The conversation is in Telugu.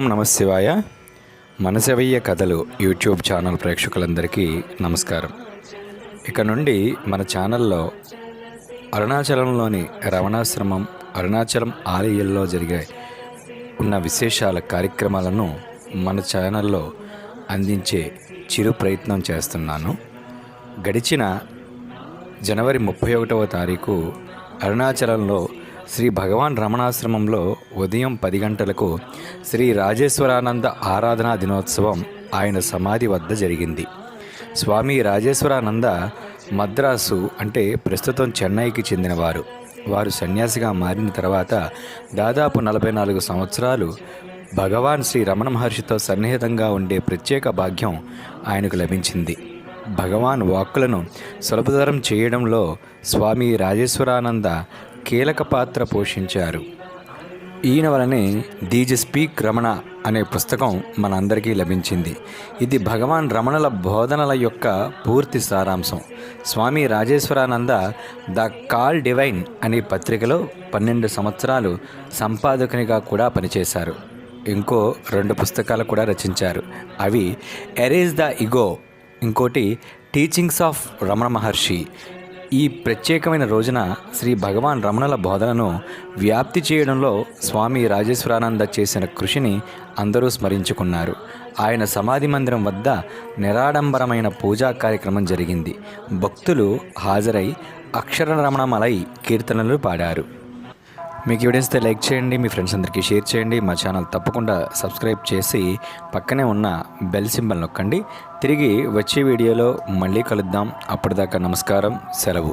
నమః శివాయ. మనసెవయ్య కథలు యూట్యూబ్ ఛానల్ ప్రేక్షకులందరికీ నమస్కారం. ఇక నుండి మన ఛానల్లో అరుణాచలంలోని రమణాశ్రమం, అరుణాచలం ఆలయాల్లో జరిగే ఉన్న విశేషాల కార్యక్రమాలను మన ఛానల్లో అందించే చిరు ప్రయత్నం చేస్తున్నాను. గడిచిన జనవరి 31వ తారీఖు అరుణాచలంలో శ్రీ భగవాన్ రమణాశ్రమంలో ఉదయం 10 గంటలకు శ్రీ రాజేశ్వరానంద ఆరాధనా దినోత్సవం ఆయన సమాధి వద్ద జరిగింది. స్వామి రాజేశ్వరానంద మద్రాసు అంటే ప్రస్తుతం చెన్నైకి చెందినవారు. వారు సన్యాసిగా మారిన తర్వాత దాదాపు 44 సంవత్సరాలు భగవాన్ శ్రీ రమణ మహర్షితో సన్నిహితంగా ఉండే ప్రత్యేక భాగ్యం ఆయనకు లభించింది. భగవాన్ వాక్కులను సులభతరం చేయడంలో స్వామి రాజేశ్వరానంద కీలక పాత్ర పోషించారు. ఈయన వలనే దీజ్ స్పీక్ రమణ అనే పుస్తకం మనందరికీ లభించింది. ఇది భగవాన్ రమణల బోధనల యొక్క పూర్తి సారాంశం. స్వామి రాజేశ్వరానంద ద కాల్ డివైన్ అనే పత్రికలో 12 సంవత్సరాలు సంపాదకునిగా కూడా పనిచేశారు. ఇంకో 2 పుస్తకాలు కూడా రచించారు. అవి ఎరేజ్ ద ఇగో, ఇంకోటి టీచింగ్స్ ఆఫ్ రమణ మహర్షి. ఈ ప్రత్యేకమైన రోజున శ్రీ భగవాన్ రమణల బోధనను వ్యాప్తి చేయడంలో స్వామి రాజేశ్వరానంద చేసిన కృషిని అందరూ స్మరించుకున్నారు. ఆయన సమాధి మందిరం వద్ద నిరాడంబరమైన పూజా కార్యక్రమం జరిగింది. భక్తులు హాజరై అక్షర రమణమలై కీర్తనలు పాడారు. మీకు వీడియోస్తే లైక్ చేయండి, మీ ఫ్రెండ్స్ అందరికీ షేర్ చేయండి. మా ఛానల్ తప్పకుండా సబ్స్క్రైబ్ చేసి పక్కనే ఉన్న బెల్ సింబల్ నొక్కండి. తిరిగి వచ్చే వీడియోలో మళ్ళీ కలుద్దాం. అప్పటిదాకా నమస్కారం, సెలవు.